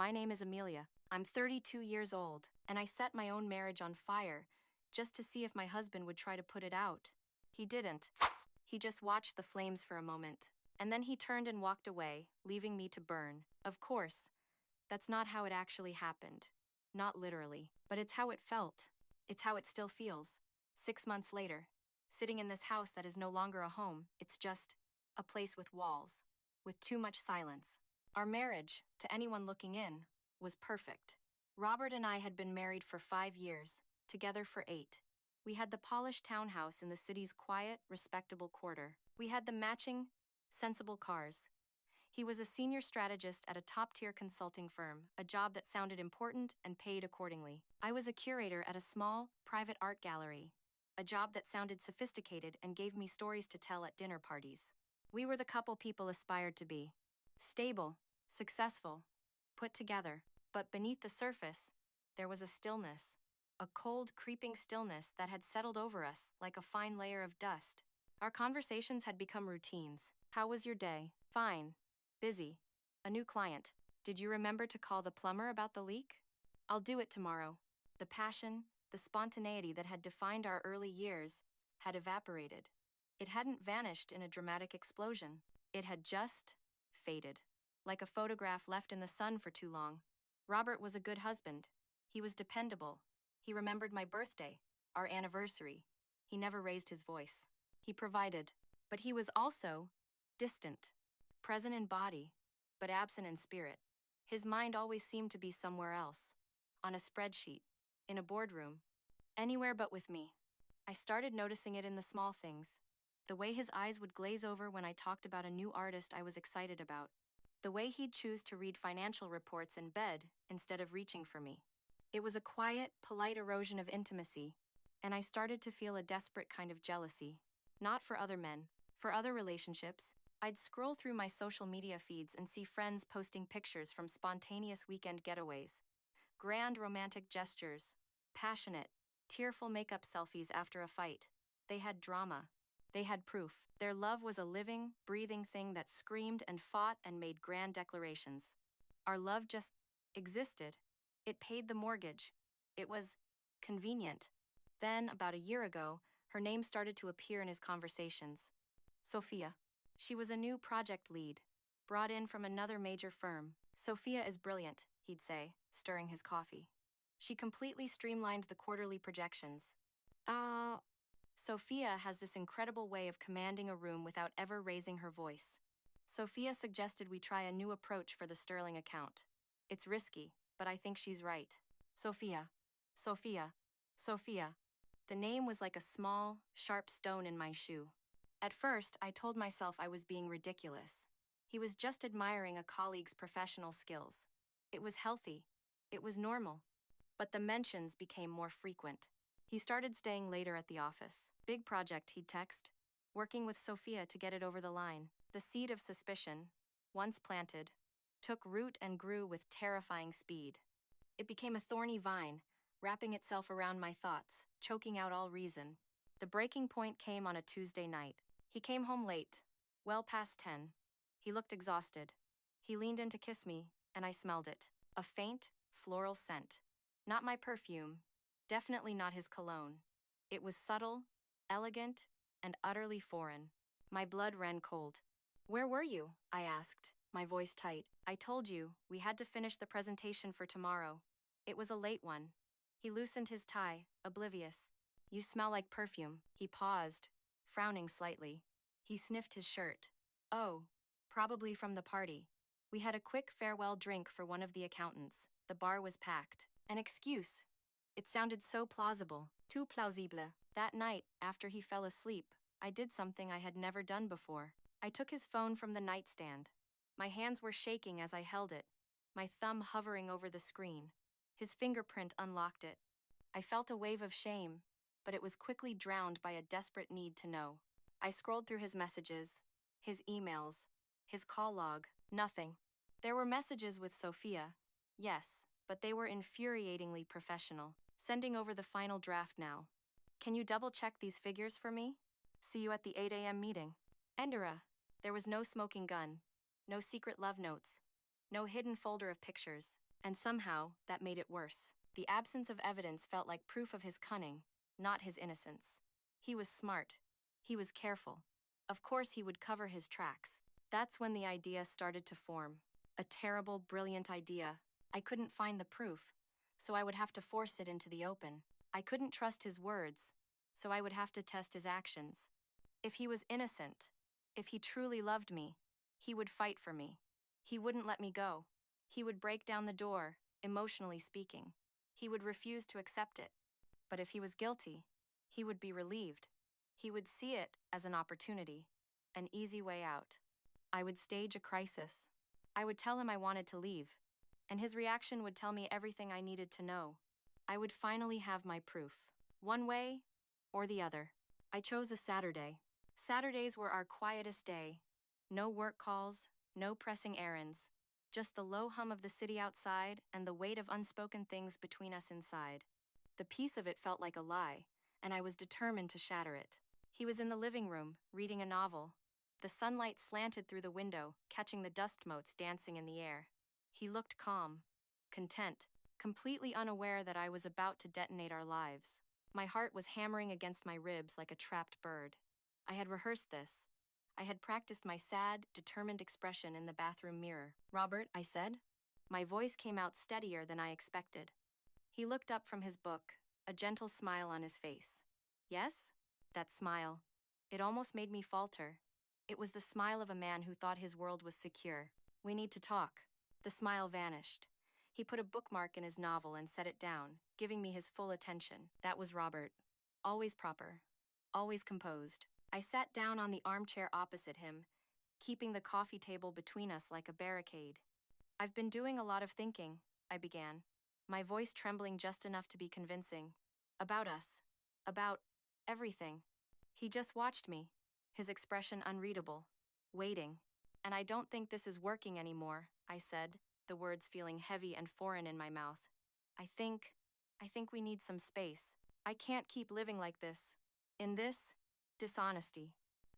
My name is Amelia. I'm 32 years old, and I set my own marriage on fire just to see if my husband would try to put it out. He didn't. He just watched the flames for a moment, and then he turned and walked away, leaving me to burn. Of course, that's not how it actually happened. Not literally, but it's how it felt. It's how it still feels. 6 months later, sitting in this house that is no longer a home, it's just a place with walls, with too much silence. Our marriage, to anyone looking in, was perfect. Robert and I had been married for 5 years, together for 8. We had the polished townhouse in the city's quiet, respectable quarter. We had the matching, sensible cars. He was a senior strategist at a top-tier consulting firm, a job that sounded important and paid accordingly. I was a curator at a small, private art gallery, a job that sounded sophisticated and gave me stories to tell at dinner parties. We were the couple people aspired to be. Stable, successful, put together. But beneath the surface, there was a stillness. A cold, creeping stillness that had settled over us like a fine layer of dust. Our conversations had become routines. How was your day? Fine. Busy. A new client. Did you remember to call the plumber about the leak? I'll do it tomorrow. The passion, the spontaneity that had defined our early years had evaporated. It hadn't vanished in a dramatic explosion. It had just faded. Like a photograph left in the sun for too long. Robert was a good husband. He was dependable. He remembered my birthday, our anniversary. He never raised his voice. He provided, but he was also distant. Present in body, but absent in spirit. His mind always seemed to be somewhere else. On a spreadsheet, in a boardroom, anywhere but with me. I started noticing it in the small things. The way his eyes would glaze over when I talked about a new artist I was excited about. The way he'd choose to read financial reports in bed instead of reaching for me. It was a quiet, polite erosion of intimacy, and I started to feel a desperate kind of jealousy. Not for other men, for other relationships. I'd scroll through my social media feeds and see friends posting pictures from spontaneous weekend getaways. Grand romantic gestures, passionate, tearful makeup selfies after a fight. They had drama. They had proof. Their love was a living, breathing thing that screamed and fought and made grand declarations. Our love just existed. It paid the mortgage. It was convenient. Then, about a year ago, her name started to appear in his conversations. Sophia. She was a new project lead, brought in from another major firm. Sophia is brilliant, he'd say, stirring his coffee. She completely streamlined the quarterly projections. Sophia has this incredible way of commanding a room without ever raising her voice. Sophia suggested we try a new approach for the Sterling account. It's risky, but I think she's right. Sophia. Sophia. Sophia. The name was like a small, sharp stone in my shoe. At first, I told myself I was being ridiculous. He was just admiring a colleague's professional skills. It was healthy. It was normal. But the mentions became more frequent. He started staying later at the office. Big project, he'd text. Working with Sophia to get it over the line. The seed of suspicion, once planted, took root and grew with terrifying speed. It became a thorny vine, wrapping itself around my thoughts, choking out all reason. The breaking point came on a Tuesday night. He came home late, well past 10. He looked exhausted. He leaned in to kiss me, and I smelled it. A faint, floral scent. Not my perfume. Definitely not his cologne. It was subtle, elegant, and utterly foreign. My blood ran cold. Where were you? I asked, my voice tight. I told you, we had to finish the presentation for tomorrow. It was a late one. He loosened his tie, oblivious. You smell like perfume. He paused, frowning slightly. He sniffed his shirt. Oh, probably from the party. We had a quick farewell drink for one of the accountants. The bar was packed. An excuse. It sounded so plausible, too plausible. That night, after he fell asleep, I did something I had never done before. I took his phone from the nightstand. My hands were shaking as I held it, my thumb hovering over the screen. His fingerprint unlocked it. I felt a wave of shame, but it was quickly drowned by a desperate need to know. I scrolled through his messages, his emails, his call log. Nothing. There were messages with Sophia, yes, but they were infuriatingly professional. Sending over the final draft now. Can you double-check these figures for me? See you at the 8 a.m. meeting. Endera. There was no smoking gun, no secret love notes, no hidden folder of pictures. And somehow, that made it worse. The absence of evidence felt like proof of his cunning, not his innocence. He was smart. He was careful. Of course he would cover his tracks. That's when the idea started to form. A terrible, brilliant idea. I couldn't find the proof, so I would have to force it into the open. I couldn't trust his words, so I would have to test his actions. If he was innocent, if he truly loved me, he would fight for me. He wouldn't let me go. He would break down the door, emotionally speaking. He would refuse to accept it. But if he was guilty, he would be relieved. He would see it as an opportunity, an easy way out. I would stage a crisis. I would tell him I wanted to leave, and his reaction would tell me everything I needed to know. I would finally have my proof, one way or the other. I chose a Saturday. Saturdays were our quietest day. No work calls, no pressing errands, just the low hum of the city outside and the weight of unspoken things between us inside. The peace of it felt like a lie, and I was determined to shatter it. He was in the living room, reading a novel. The sunlight slanted through the window, catching the dust motes dancing in the air. He looked calm, content, completely unaware that I was about to detonate our lives. My heart was hammering against my ribs like a trapped bird. I had rehearsed this. I had practiced my sad, determined expression in the bathroom mirror. "Robert," I said. My voice came out steadier than I expected. He looked up from his book, a gentle smile on his face. "Yes?" That smile. It almost made me falter. It was the smile of a man who thought his world was secure. "We need to talk." The smile vanished. He put a bookmark in his novel and set it down, giving me his full attention. That was Robert. Always proper. Always composed. I sat down on the armchair opposite him, keeping the coffee table between us like a barricade. "I've been doing a lot of thinking," I began, my voice trembling just enough to be convincing. "About us. About everything." He just watched me, his expression unreadable, waiting. "And I don't think this is working anymore," I said, the words feeling heavy and foreign in my mouth. I think we need some space. I can't keep living like this. In this dishonesty."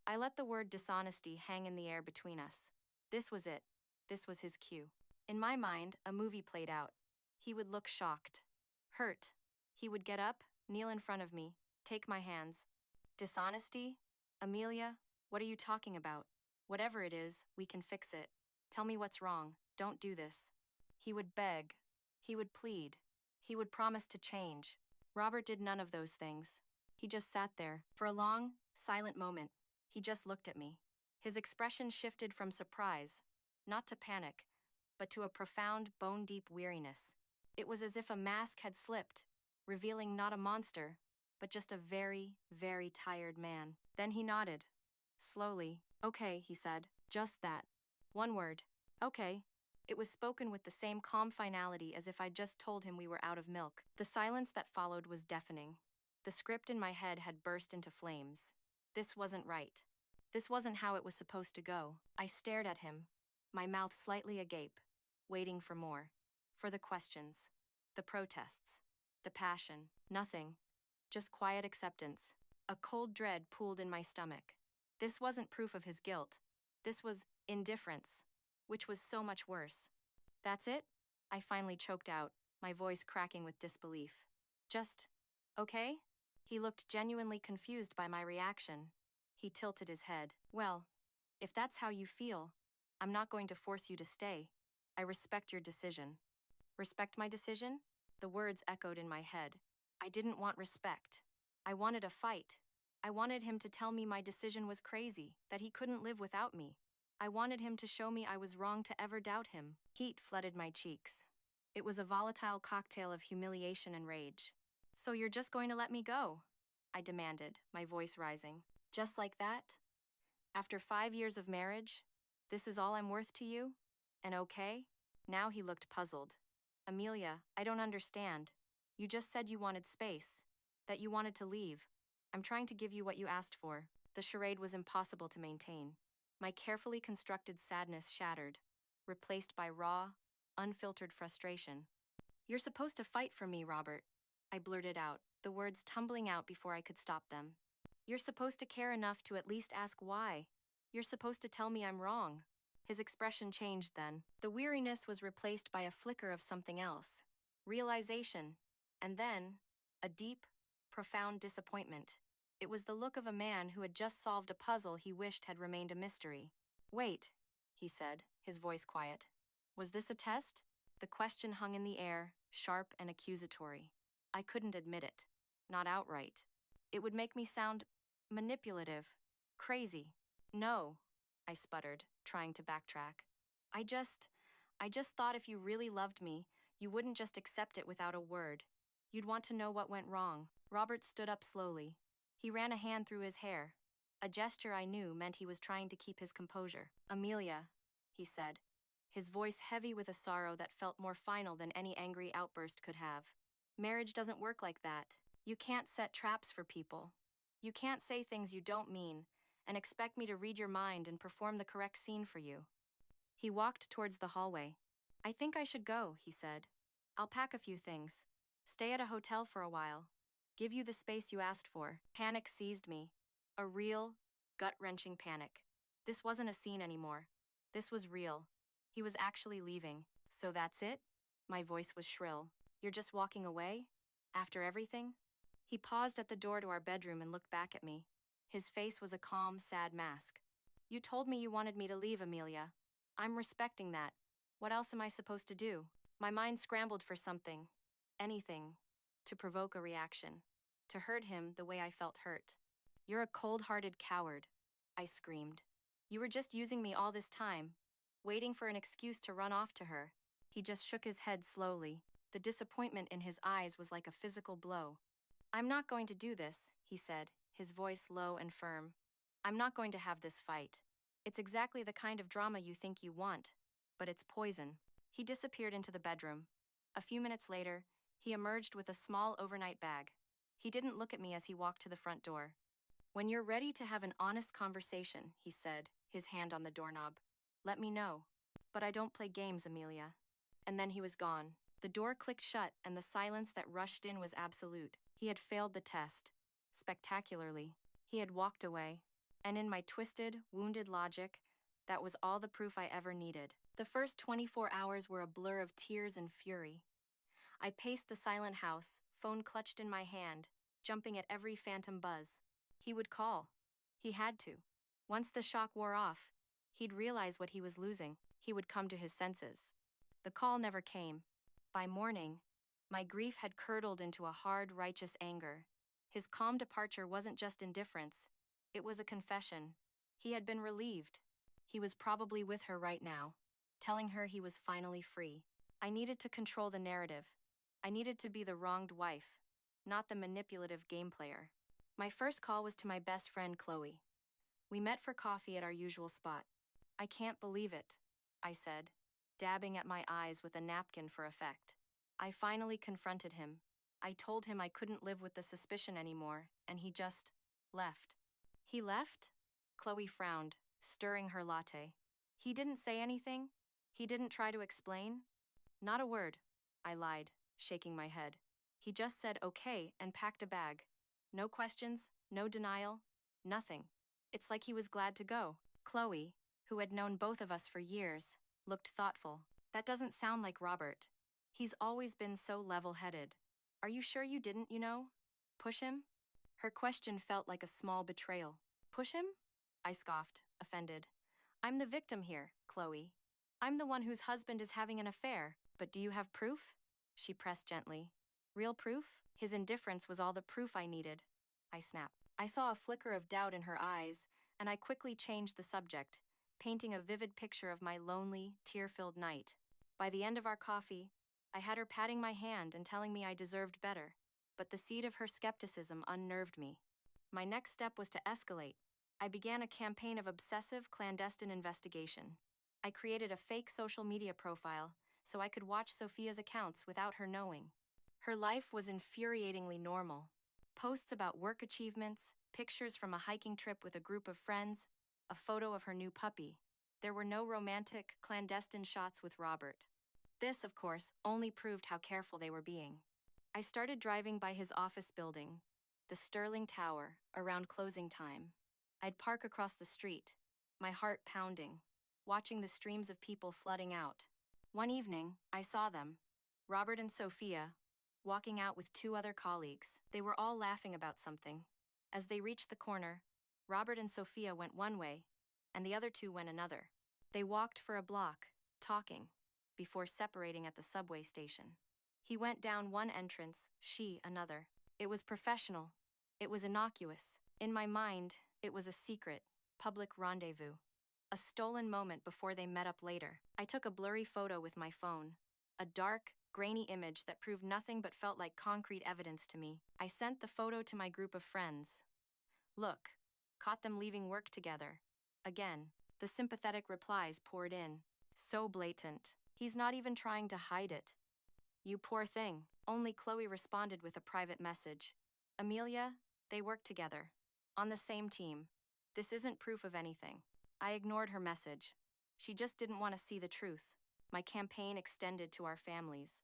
I let the word dishonesty hang in the air between us. This was it. This was his cue. In my mind, a movie played out. He would look shocked, hurt. He would get up, kneel in front of me, take my hands. "Dishonesty? Amelia, what are you talking about? Whatever it is, we can fix it. Tell me what's wrong. Don't do this." He would beg. He would plead. He would promise to change. Robert did none of those things. He just sat there. For a long, silent moment, he just looked at me. His expression shifted from surprise, not to panic, but to a profound, bone-deep weariness. It was as if a mask had slipped, revealing not a monster, but just a very, very tired man. Then he nodded. Slowly. "Okay," he said. "Just that. One word. Okay." It was spoken with the same calm finality as if I'd just told him we were out of milk. The silence that followed was deafening. The script in my head had burst into flames. This wasn't right. This wasn't how it was supposed to go. I stared at him, my mouth slightly agape, waiting for more. For the questions, the protests, the passion. Nothing. Just quiet acceptance. A cold dread pooled in my stomach. This wasn't proof of his guilt. This was indifference, which was so much worse. "That's it?" I finally choked out, my voice cracking with disbelief. "Just, okay?" He looked genuinely confused by my reaction. He tilted his head. "Well, if that's how you feel, I'm not going to force you to stay. I respect your decision." "Respect my decision?" The words echoed in my head. I didn't want respect. I wanted a fight. I wanted him to tell me my decision was crazy, that he couldn't live without me. I wanted him to show me I was wrong to ever doubt him. Heat flooded my cheeks. It was a volatile cocktail of humiliation and rage. "So you're just going to let me go?" I demanded, my voice rising. "Just like that? After 5 years of marriage? This is all I'm worth to you? And okay?" Now he looked puzzled. "Amelia, I don't understand. You just said you wanted space, that you wanted to leave. I'm trying to give you what you asked for." The charade was impossible to maintain. My carefully constructed sadness shattered, replaced by raw, unfiltered frustration. "You're supposed to fight for me, Robert," I blurted out, the words tumbling out before I could stop them. "You're supposed to care enough to at least ask why. You're supposed to tell me I'm wrong." His expression changed then. The weariness was replaced by a flicker of something else. Realization. And then, a deep, profound disappointment. It was the look of a man who had just solved a puzzle he wished had remained a mystery. "Wait," he said, his voice quiet. "Was this a test?" The question hung in the air, sharp and accusatory. I couldn't admit it. Not outright. It would make me sound manipulative, crazy. "No," I sputtered, trying to backtrack. I just thought if you really loved me, you wouldn't just accept it without a word. You'd want to know what went wrong." Robert stood up slowly. He ran a hand through his hair. A gesture I knew meant he was trying to keep his composure. "Amelia," he said, his voice heavy with a sorrow that felt more final than any angry outburst could have. "Marriage doesn't work like that. You can't set traps for people. You can't say things you don't mean and expect me to read your mind and perform the correct scene for you." He walked towards the hallway. "I think I should go," he said. "I'll pack a few things. Stay at a hotel for a while. Give you the space you asked for." Panic seized me. A real, gut-wrenching panic. This wasn't a scene anymore. This was real. He was actually leaving. "So that's it?" My voice was shrill. "You're just walking away? After everything?" He paused at the door to our bedroom and looked back at me. His face was a calm, sad mask. "You told me you wanted me to leave, Amelia. I'm respecting that. What else am I supposed to do?" My mind scrambled for something. Anything. To provoke a reaction. To hurt him the way I felt hurt. "You're a cold-hearted coward," I screamed. "You were just using me all this time, waiting for an excuse to run off to her." He just shook his head slowly. The disappointment in his eyes was like a physical blow. "I'm not going to do this," he said, his voice low and firm. "I'm not going to have this fight. It's exactly the kind of drama you think you want, but it's poison." He disappeared into the bedroom. A few minutes later, he emerged with a small overnight bag. He didn't look at me as he walked to the front door. "When you're ready to have an honest conversation," he said, his hand on the doorknob, "let me know. But I don't play games, Amelia." And then he was gone. The door clicked shut, and the silence that rushed in was absolute. He had failed the test. Spectacularly. He had walked away. And in my twisted, wounded logic, that was all the proof I ever needed. The first 24 hours were a blur of tears and fury. I paced the silent house, phone clutched in my hand, jumping at every phantom buzz. He would call. He had to. Once the shock wore off, he'd realize what he was losing. He would come to his senses. The call never came. By morning, my grief had curdled into a hard, righteous anger. His calm departure wasn't just indifference. It was a confession. He had been relieved. He was probably with her right now, telling her he was finally free. I needed to control the narrative. I needed to be the wronged wife, not the manipulative game player. My first call was to my best friend, Chloe. We met for coffee at our usual spot. "I can't believe it," I said, dabbing at my eyes with a napkin for effect. I finally confronted him. I told him I couldn't live with the suspicion anymore, and he just left. "He left?" Chloe frowned, stirring her latte. "He didn't say anything? He didn't try to explain?" "Not a word," I lied, shaking my head. "He just said okay and packed a bag. No questions, no denial, nothing. It's like he was glad to go." Chloe, who had known both of us for years, looked thoughtful. "That doesn't sound like Robert. He's always been so level-headed. Are you sure you didn't, push him?" Her question felt like a small betrayal. "Push him?" I scoffed, offended. "I'm the victim here, Chloe. I'm the one whose husband is having an affair. But do you have proof?" She pressed gently. "Real proof?" His indifference was all the proof I needed. I snapped. I saw a flicker of doubt in her eyes, and I quickly changed the subject, painting a vivid picture of my lonely, tear-filled night. By the end of our coffee, I had her patting my hand and telling me I deserved better. But the seed of her skepticism unnerved me. My next step was to escalate. I began a campaign of obsessive, clandestine investigation. I created a fake social media profile so I could watch Sophia's accounts without her knowing. Her life was infuriatingly normal. Posts about work achievements, pictures from a hiking trip with a group of friends, a photo of her new puppy. There were no romantic, clandestine shots with Robert. This, of course, only proved how careful they were being. I started driving by his office building, the Sterling Tower, around closing time. I'd park across the street, my heart pounding. watching the streams of people flooding out. One evening, I saw them, Robert and Sophia, walking out with two other colleagues. They were all laughing about something. As they reached the corner, Robert and Sophia went one way, and the other two went another. They walked for a block, talking, before separating at the subway station. He went down one entrance, she another. It was professional. It was innocuous. In my mind, it was a secret, public rendezvous. A stolen moment before they met up later. I took a blurry photo with my phone. A dark, grainy image that proved nothing but felt like concrete evidence to me. I sent the photo to my group of friends. Look, caught them leaving work together. Again, the sympathetic replies poured in. So blatant. He's not even trying to hide it. You poor thing. Only Chloe responded with a private message. Amelia, they work together. On the same team. This isn't proof of anything. I ignored her message. She just didn't want to see the truth. My campaign extended to our families.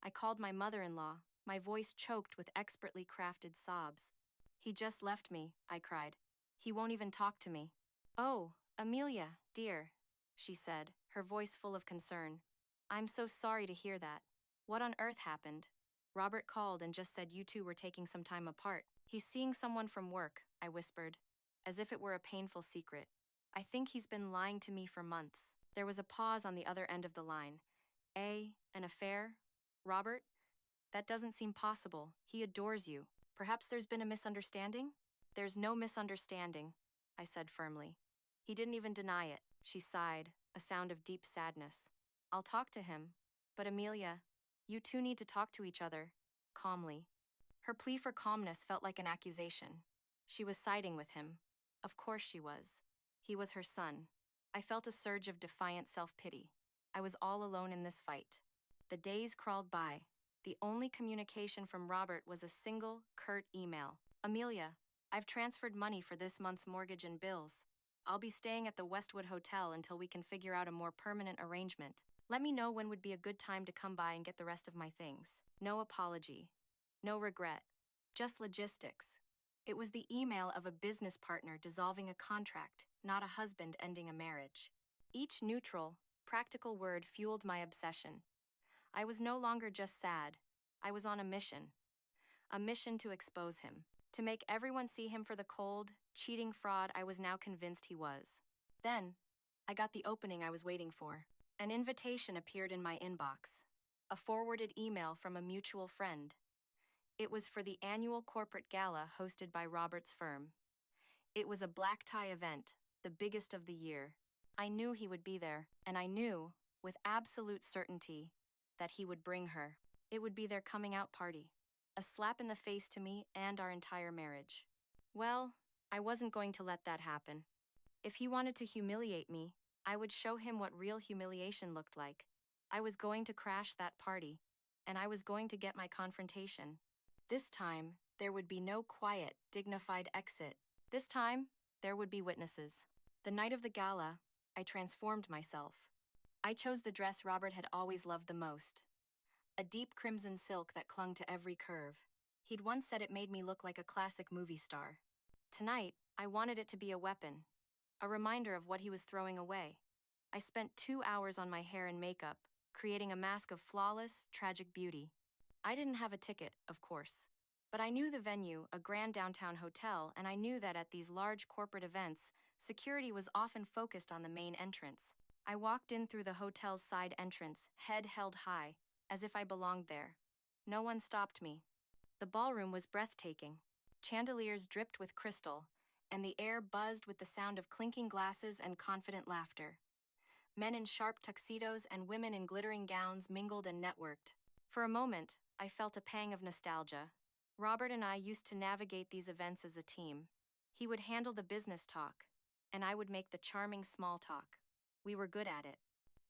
I called my mother-in-law, my voice choked with expertly crafted sobs. He just left me, I cried. He won't even talk to me. Oh, Amelia, dear, she said, her voice full of concern. I'm so sorry to hear that. What on earth happened? Robert called and just said you two were taking some time apart. He's seeing someone from work, I whispered, as if it were a painful secret. I think he's been lying to me for months. There was a pause on the other end of the line. An affair? Robert? That doesn't seem possible. He adores you. Perhaps there's been a misunderstanding? There's no misunderstanding, I said firmly. He didn't even deny it. She sighed, a sound of deep sadness. I'll talk to him. But Amelia, you two need to talk to each other. Calmly. Her plea for calmness felt like an accusation. She was siding with him. Of course she was. He was her son. I felt a surge of defiant self-pity. I was all alone in this fight. The days crawled by. The only communication from Robert was a single, curt email. Amelia, I've transferred money for this month's mortgage and bills. I'll be staying at the Westwood Hotel until we can figure out a more permanent arrangement. Let me know when would be a good time to come by and get the rest of my things. No apology. No regret. Just logistics. It was the email of a business partner dissolving a contract, not a husband ending a marriage. Each neutral, practical word fueled my obsession. I was no longer just sad. I was on a mission. A mission to expose him. To make everyone see him for the cold, cheating fraud I was now convinced he was. Then, I got the opening I was waiting for. An invitation appeared in my inbox. A forwarded email from a mutual friend. It was for the annual corporate gala hosted by Robert's firm. It was a black tie event, the biggest of the year. I knew he would be there, and I knew, with absolute certainty, that he would bring her. It would be their coming out party. A slap in the face to me and our entire marriage. Well, I wasn't going to let that happen. If he wanted to humiliate me, I would show him what real humiliation looked like. I was going to crash that party, and I was going to get my confrontation. This time, there would be no quiet, dignified exit. This time, there would be witnesses. The night of the gala, I transformed myself. I chose the dress Robert had always loved the most. A deep crimson silk that clung to every curve. He'd once said it made me look like a classic movie star. Tonight, I wanted it to be a weapon. A reminder of what he was throwing away. I spent 2 hours on my hair and makeup, creating a mask of flawless, tragic beauty. I didn't have a ticket, of course. But I knew the venue, a grand downtown hotel, and I knew that at these large corporate events, security was often focused on the main entrance. I walked in through the hotel's side entrance, head held high, as if I belonged there. No one stopped me. The ballroom was breathtaking. Chandeliers dripped with crystal, and the air buzzed with the sound of clinking glasses and confident laughter. Men in sharp tuxedos and women in glittering gowns mingled and networked. For a moment, I felt a pang of nostalgia. Robert and I used to navigate these events as a team. He would handle the business talk, and I would make the charming small talk. We were good at it.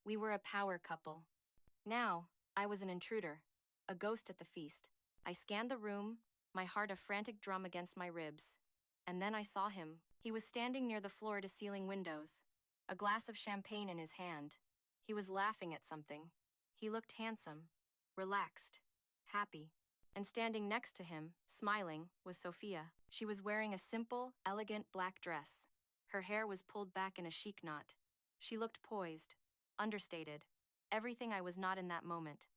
We were a power couple. Now, I was an intruder, a ghost at the feast. I scanned the room, my heart a frantic drum against my ribs. And then I saw him. He was standing near the floor-to-ceiling windows, a glass of champagne in his hand. He was laughing at something. He looked handsome, relaxed, happy. And standing next to him, smiling, was Sophia. She was wearing a simple, elegant black dress. Her hair was pulled back in a chic knot. She looked poised, understated, everything I was not in that moment.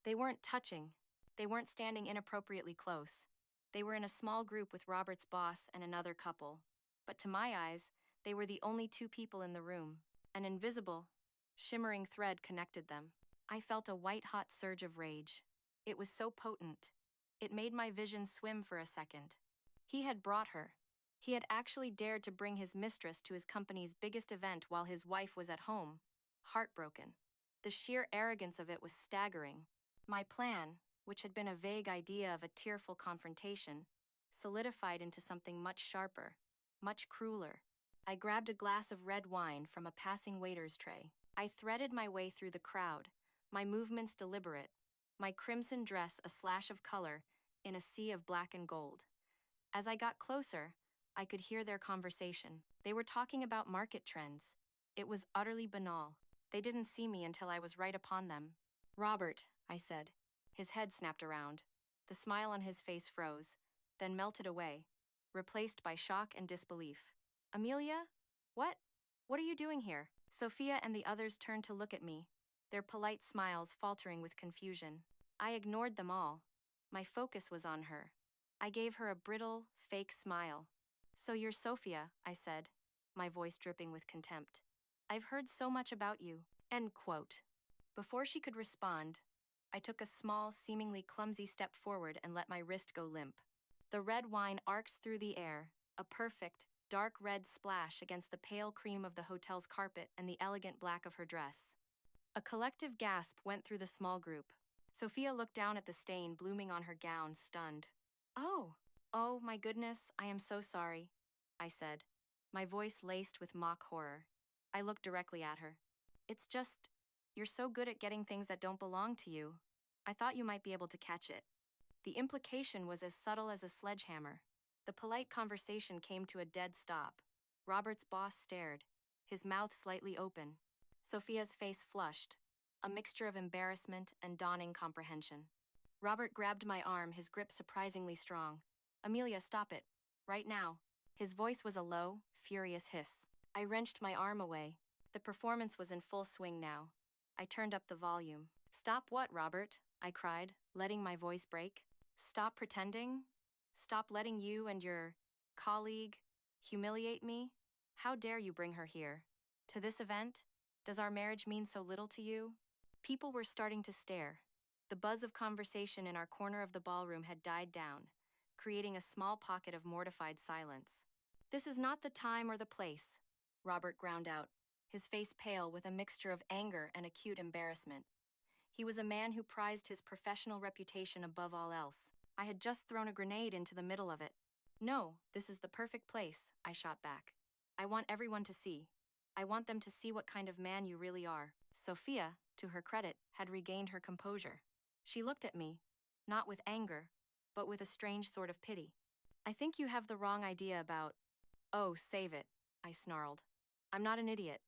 They weren't touching. They weren't standing inappropriately close. They were in a small group with Robert's boss and another couple. But to my eyes, they were the only two people in the room. An invisible, shimmering thread connected them. I felt a white-hot surge of rage. It was so potent. It made my vision swim for a second. He had brought her. He had actually dared to bring his mistress to his company's biggest event while his wife was at home, heartbroken. The sheer arrogance of it was staggering. My plan, which had been a vague idea of a tearful confrontation, solidified into something much sharper, much crueler. I grabbed a glass of red wine from a passing waiter's tray. I threaded my way through the crowd, my movements deliberate, my crimson dress a slash of color in a sea of black and gold. As I got closer, I could hear their conversation. They were talking about market trends. It was utterly banal. They didn't see me until I was right upon them. "Robert," I said. His head snapped around. The smile on his face froze, then melted away, replaced by shock and disbelief. "Amelia? What? What are you doing here?" Sophia and the others turned to look at me, their polite smiles faltering with confusion. I ignored them all. My focus was on her. I gave her a brittle, fake smile. "So you're Sophia," I said, my voice dripping with contempt. "I've heard so much about you." End quote. Before she could respond, I took a small, seemingly clumsy step forward and let my wrist go limp. The red wine arcs through the air, a perfect, dark red splash against the pale cream of the hotel's carpet and the elegant black of her dress. A collective gasp went through the small group. Sophia looked down at the stain blooming on her gown, stunned. Oh, my goodness, I am so sorry," I said, my voice laced with mock horror. I looked directly at her. "It's just, you're so good at getting things that don't belong to you. I thought you might be able to catch it." The implication was as subtle as a sledgehammer. The polite conversation came to a dead stop. Robert's boss stared, his mouth slightly open. Sophia's face flushed, a mixture of embarrassment and dawning comprehension. Robert grabbed my arm, his grip surprisingly strong. "Amelia, stop it. Right now." His voice was a low, furious hiss. I wrenched my arm away. The performance was in full swing now. I turned up the volume. "Stop what, Robert?" I cried, letting my voice break. "Stop pretending? Stop letting you and your colleague humiliate me? How dare you bring her here? To this event? Does our marriage mean so little to you?" People were starting to stare. The buzz of conversation in our corner of the ballroom had died down, creating a small pocket of mortified silence. "This is not the time or the place," Robert ground out, his face pale with a mixture of anger and acute embarrassment. He was a man who prized his professional reputation above all else. I had just thrown a grenade into the middle of it. "No, this is the perfect place," I shot back. "I want everyone to see. I want them to see what kind of man you really are." Sophia, to her credit, had regained her composure. She looked at me, not with anger, but with a strange sort of pity. "I think you have the wrong idea about—" "Oh, save it," I snarled. "I'm not an idiot."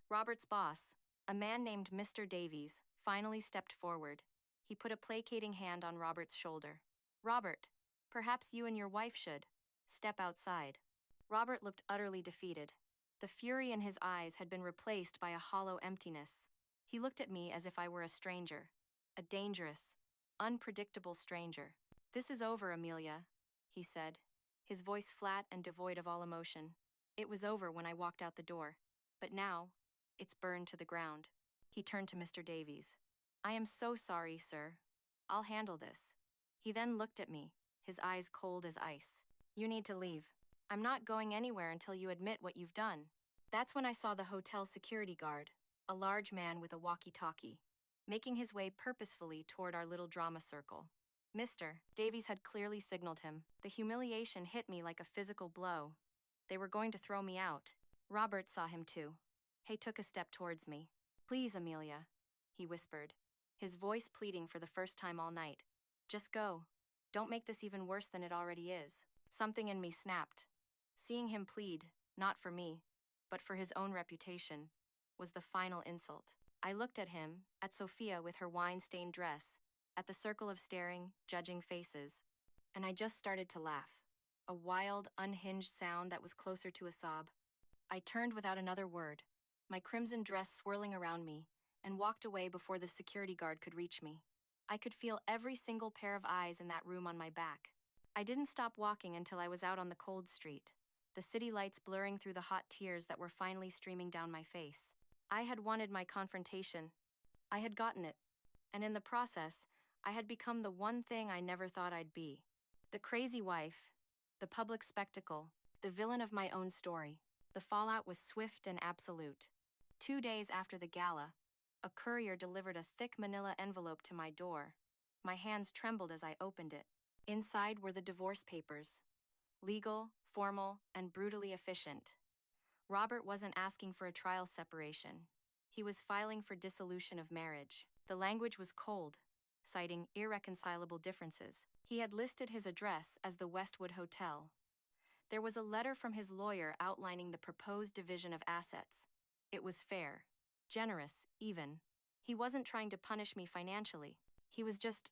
Robert's boss, a man named Mr. Davies, finally stepped forward. He put a placating hand on Robert's shoulder. "Robert, perhaps you and your wife should step outside." Robert looked utterly defeated. The fury in his eyes had been replaced by a hollow emptiness. He looked at me as if I were a stranger, a dangerous, unpredictable stranger. "This is over, Amelia," he said, his voice flat and devoid of all emotion. "It was over when I walked out the door, but now, it's burned to the ground." He turned to Mr. Davies. "I am so sorry, sir. I'll handle this." He then looked at me, his eyes cold as ice. "You need to leave. I'm not going anywhere until you admit what you've done." That's when I saw the hotel security guard, a large man with a walkie-talkie, making his way purposefully toward our little drama circle. Mr. Davies had clearly signaled him. The humiliation hit me like a physical blow. They were going to throw me out. Robert saw him too. He took a step towards me. "Please, Amelia," he whispered, his voice pleading for the first time all night. "Just go. Don't make this even worse than it already is." Something in me snapped. Seeing him plead, not for me, but for his own reputation, was the final insult. I looked at him, at Sophia with her wine-stained dress, at the circle of staring, judging faces, and I just started to laugh. A wild, unhinged sound that was closer to a sob. I turned without another word, my crimson dress swirling around me, and walked away before the security guard could reach me. I could feel every single pair of eyes in that room on my back. I didn't stop walking until I was out on the cold street, the city lights blurring through the hot tears that were finally streaming down my face. I had wanted my confrontation. I had gotten it. And in the process, I had become the one thing I never thought I'd be. The crazy wife, the public spectacle, the villain of my own story. The fallout was swift and absolute. 2 days after the gala, a courier delivered a thick manila envelope to my door. My hands trembled as I opened it. Inside were the divorce papers. Legal, formal, and brutally efficient. Robert wasn't asking for a trial separation. He was filing for dissolution of marriage. The language was cold, citing irreconcilable differences. He had listed his address as the Westwood Hotel. There was a letter from his lawyer outlining the proposed division of assets. It was fair, generous, even. He wasn't trying to punish me financially. He was just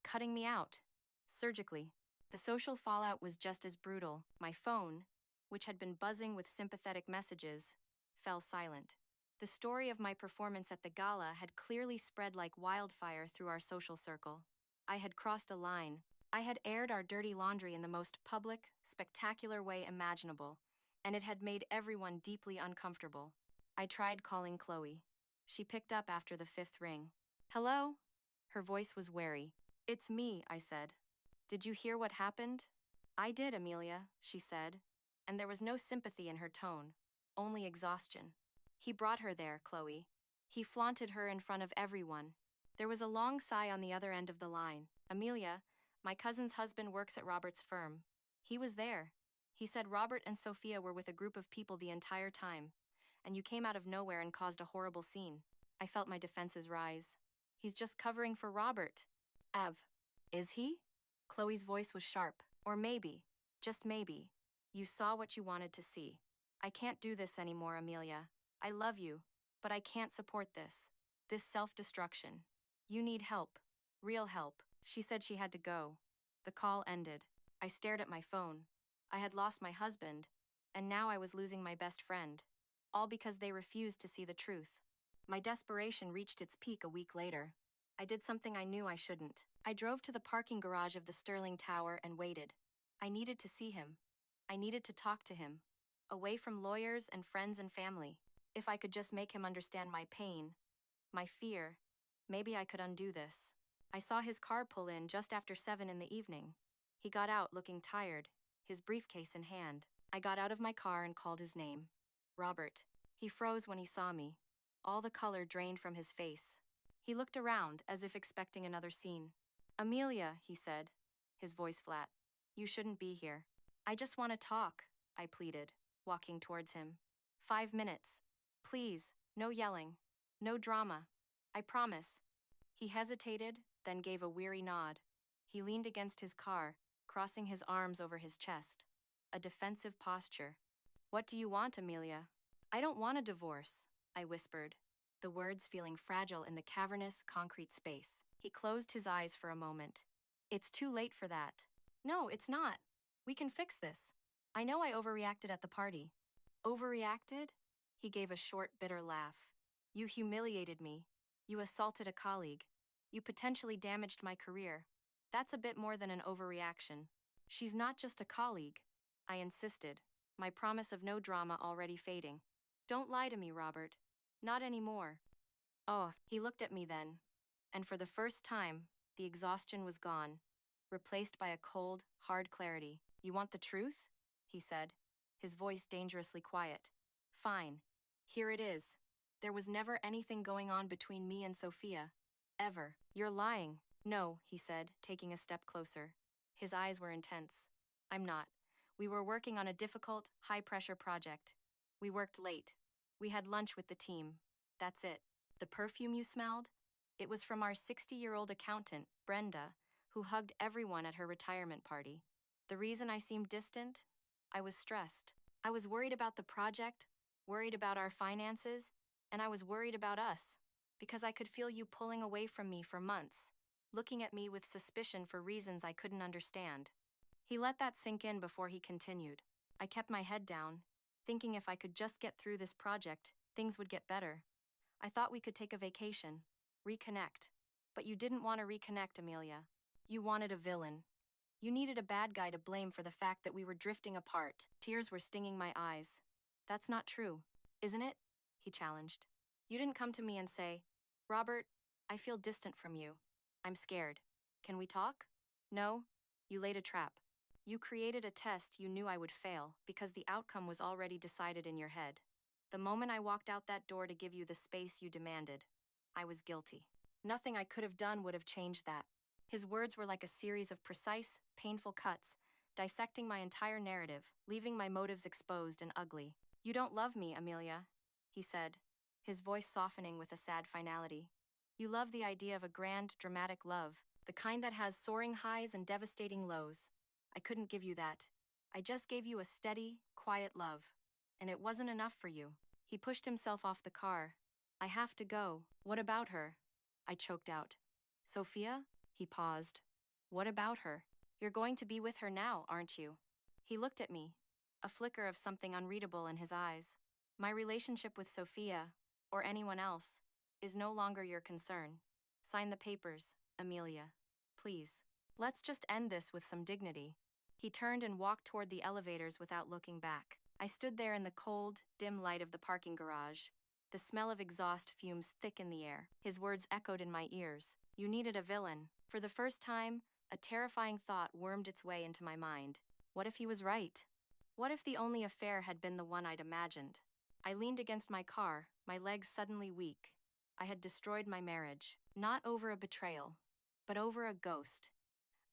cutting me out, surgically. The social fallout was just as brutal. My phone, which had been buzzing with sympathetic messages, fell silent. The story of my performance at the gala had clearly spread like wildfire through our social circle. I had crossed a line. I had aired our dirty laundry in the most public, spectacular way imaginable, and it had made everyone deeply uncomfortable. I tried calling Chloe. She picked up after the 5th ring. "Hello?" Her voice was wary. "It's me," I said. "Did you hear what happened?" "I did, Amelia," she said, and there was no sympathy in her tone, only exhaustion. "He brought her there, Chloe. He flaunted her in front of everyone." There was a long sigh on the other end of the line. "Amelia, my cousin's husband works at Robert's firm. He was there. He said Robert and Sophia were with a group of people the entire time, and you came out of nowhere and caused a horrible scene." I felt my defenses rise. "He's just covering for Robert." "Ev, is he?" Chloe's voice was sharp. "Or maybe, just maybe, you saw what you wanted to see. I can't do this anymore, Amelia. I love you, but I can't support this. This self-destruction. You need help. Real help." She said she had to go. The call ended. I stared at my phone. I had lost my husband, and now I was losing my best friend. All because they refused to see the truth. My desperation reached its peak a week later. I did something I knew I shouldn't. I drove to the parking garage of the Sterling Tower and waited. I needed to see him. I needed to talk to him. Away from lawyers and friends and family. If I could just make him understand my pain, my fear, maybe I could undo this. I saw his car pull in just after 7 in the evening. He got out looking tired, his briefcase in hand. I got out of my car and called his name. Robert. He froze when he saw me. All the color drained from his face. He looked around as if expecting another scene. "Amelia," he said, his voice flat. "You shouldn't be here." "I just want to talk," I pleaded, walking towards him. 5 minutes. Please, no yelling. No drama. I promise." He hesitated, then gave a weary nod. He leaned against his car, crossing his arms over his chest. A defensive posture. "What do you want, Amelia?" "I don't want a divorce," I whispered, the words feeling fragile in the cavernous, concrete space. He closed his eyes for a moment. "It's too late for that." "No, it's not. We can fix this. I know I overreacted at the party." "Overreacted?" He gave a short, bitter laugh. "You humiliated me. You assaulted a colleague. You potentially damaged my career. That's a bit more than an overreaction." "She's not just a colleague," I insisted, my promise of no drama already fading. "Don't lie to me, Robert. Not anymore." "Oh," he looked at me then, and for the first time, the exhaustion was gone, replaced by a cold, hard clarity. "You want the truth?" he said, his voice dangerously quiet. "Fine. Here it is. There was never anything going on between me and Sophia. Ever." "You're lying." "No," he said, taking a step closer. His eyes were intense. "I'm not. We were working on a difficult, high-pressure project. We worked late. We had lunch with the team. That's it. The perfume you smelled? It was from our 60-year-old accountant, Brenda, who hugged everyone at her retirement party. The reason I seemed distant? I was stressed. I was worried about the project, worried about our finances, and I was worried about us, because I could feel you pulling away from me for months, looking at me with suspicion for reasons I couldn't understand." He let that sink in before he continued. I kept my head down, thinking if I could just get through this project, things would get better. I thought we could take a vacation, reconnect. But you didn't want to reconnect, Amelia. You wanted a villain. You needed a bad guy to blame for the fact that we were drifting apart. Tears were stinging my eyes. That's not true, isn't it? He challenged. You didn't come to me and say, Robert, I feel distant from you. I'm scared. Can we talk? No, you laid a trap. You created a test you knew I would fail because the outcome was already decided in your head. The moment I walked out that door to give you the space you demanded, I was guilty. Nothing I could have done would have changed that. His words were like a series of precise, painful cuts, dissecting my entire narrative, leaving my motives exposed and ugly. You don't love me, Amelia, he said, his voice softening with a sad finality. You love the idea of a grand, dramatic love, the kind that has soaring highs and devastating lows. I couldn't give you that. I just gave you a steady, quiet love. And it wasn't enough for you. He pushed himself off the car. I have to go. What about her? I choked out. Sophia? He paused. What about her? You're going to be with her now, aren't you? He looked at me, a flicker of something unreadable in his eyes. My relationship with Sophia, or anyone else, is no longer your concern. Sign the papers, Amelia. Please. Let's just end this with some dignity. He turned and walked toward the elevators without looking back. I stood there in the cold, dim light of the parking garage, the smell of exhaust fumes thick in the air. His words echoed in my ears. You needed a villain. For the first time, a terrifying thought wormed its way into my mind. What if he was right? What if the only affair had been the one I'd imagined? I leaned against my car, my legs suddenly weak. I had destroyed my marriage, not over a betrayal, but over a ghost.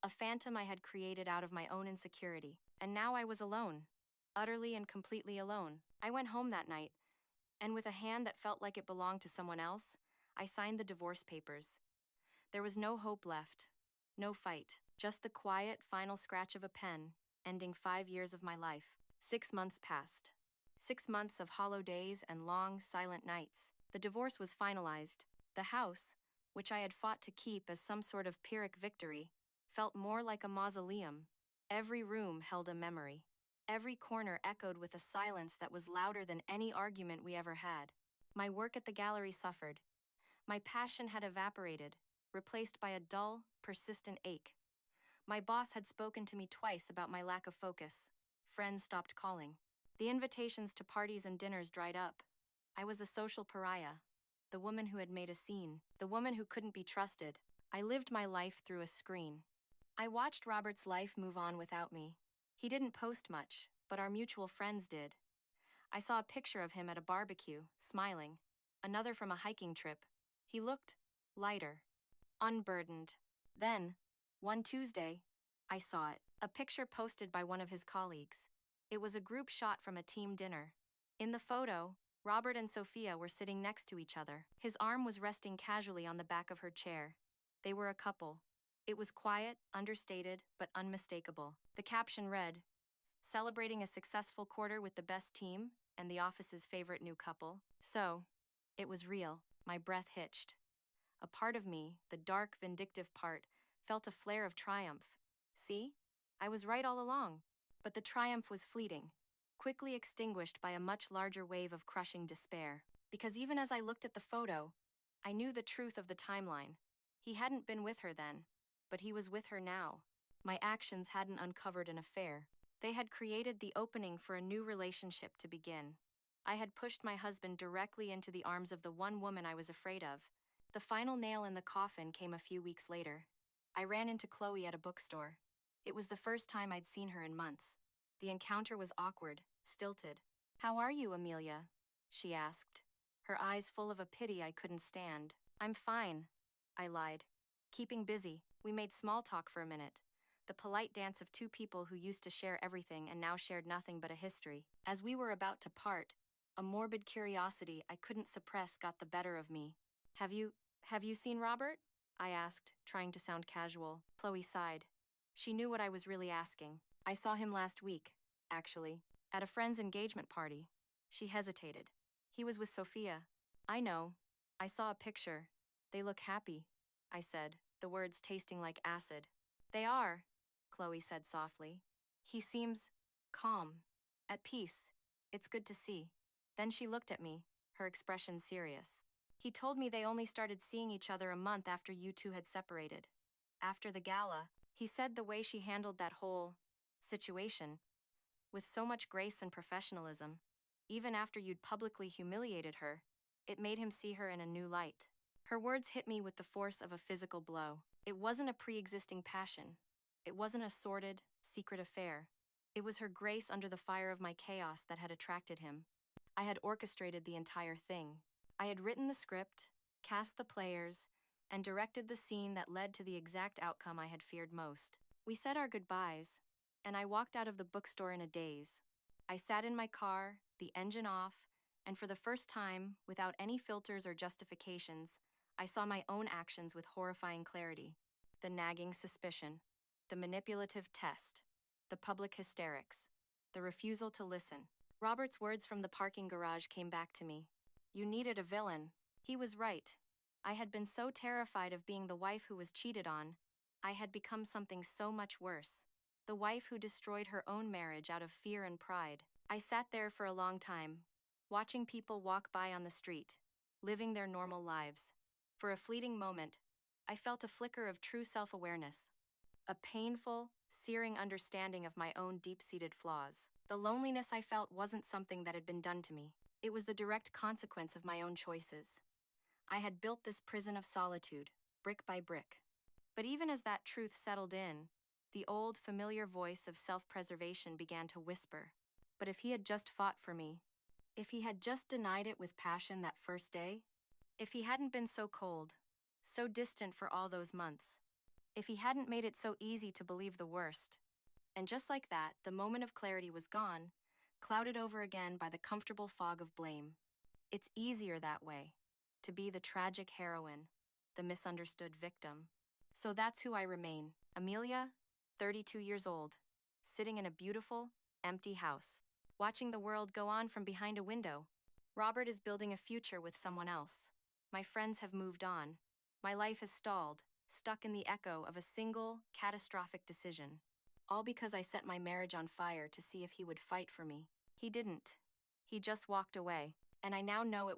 A phantom I had created out of my own insecurity. And now I was alone. Utterly and completely alone. I went home that night, and with a hand that felt like it belonged to someone else, I signed the divorce papers. There was no hope left, no fight, just the quiet, final scratch of a pen, ending 5 years of my life. 6 months passed. 6 months of hollow days and long, silent nights. The divorce was finalized. The house, which I had fought to keep as some sort of Pyrrhic victory, felt more like a mausoleum. Every room held a memory. Every corner echoed with a silence that was louder than any argument we ever had. My work at the gallery suffered. My passion had evaporated, replaced by a dull, persistent ache. My boss had spoken to me twice about my lack of focus. Friends stopped calling. The invitations to parties and dinners dried up. I was a social pariah, the woman who had made a scene, the woman who couldn't be trusted. I lived my life through a screen. I watched Robert's life move on without me. He didn't post much, but our mutual friends did. I saw a picture of him at a barbecue, smiling. Another from a hiking trip. He looked lighter, unburdened. Then, one Tuesday, I saw it. A picture posted by one of his colleagues. It was a group shot from a team dinner. In the photo, Robert and Sophia were sitting next to each other. His arm was resting casually on the back of her chair. They were a couple. It was quiet, understated, but unmistakable. The caption read, "Celebrating a successful quarter with the best team and the office's favorite new couple." So, it was real. My breath hitched. A part of me, the dark, vindictive part, felt a flare of triumph. See? I was right all along. But the triumph was fleeting, quickly extinguished by a much larger wave of crushing despair. Because even as I looked at the photo, I knew the truth of the timeline. He hadn't been with her then, but he was with her now. My actions hadn't uncovered an affair. They had created the opening for a new relationship to begin. I had pushed my husband directly into the arms of the one woman I was afraid of. The final nail in the coffin came a few weeks later. I ran into Chloe at a bookstore. It was the first time I'd seen her in months. The encounter was awkward, stilted. "How are you, Amelia?" she asked, her eyes full of a pity I couldn't stand. "I'm fine," I lied. "Keeping busy." We made small talk for a minute. The polite dance of two people who used to share everything and now shared nothing but a history. As we were about to part, a morbid curiosity I couldn't suppress got the better of me. Have you seen Robert?" I asked, trying to sound casual. Chloe sighed. She knew what I was really asking. "I saw him last week, actually, at a friend's engagement party." She hesitated. "He was with Sophia." "I know. I saw a picture. They look happy," I said, the words tasting like acid. "They are," Chloe said softly. "He seems calm, at peace. It's good to see." Then she looked at me, her expression serious. He told me they only started seeing each other a month after you two had separated. After the gala, he said the way she handled that whole situation with so much grace and professionalism, even after you'd publicly humiliated her, it made him see her in a new light. Her words hit me with the force of a physical blow. It wasn't a pre-existing passion. It wasn't a sordid, secret affair. It was her grace under the fire of my chaos that had attracted him. I had orchestrated the entire thing. I had written the script, cast the players, and directed the scene that led to the exact outcome I had feared most. We said our goodbyes, and I walked out of the bookstore in a daze. I sat in my car, the engine off, and for the first time, without any filters or justifications, I saw my own actions with horrifying clarity. The nagging suspicion, the manipulative test, the public hysterics, the refusal to listen. Robert's words from the parking garage came back to me. You needed a villain. He was right. I had been so terrified of being the wife who was cheated on, I had become something so much worse. The wife who destroyed her own marriage out of fear and pride. I sat there for a long time, watching people walk by on the street, living their normal lives. For a fleeting moment, I felt a flicker of true self-awareness, a painful, searing understanding of my own deep-seated flaws. The loneliness I felt wasn't something that had been done to me. It was the direct consequence of my own choices. I had built this prison of solitude, brick by brick. But even as that truth settled in, the old, familiar voice of self-preservation began to whisper. But if he had just fought for me, if he had just denied it with passion that first day, if he hadn't been so cold, so distant for all those months, if he hadn't made it so easy to believe the worst. And just like that, the moment of clarity was gone, clouded over again by the comfortable fog of blame. It's easier that way, to be the tragic heroine, the misunderstood victim. So that's who I remain, Amelia, 32 years old, sitting in a beautiful, empty house, watching the world go on from behind a window. Robert is building a future with someone else. My friends have moved on. My life is stalled, stuck in the echo of a single, catastrophic decision. All because I set my marriage on fire to see if he would fight for me. He didn't. He just walked away, and I now know it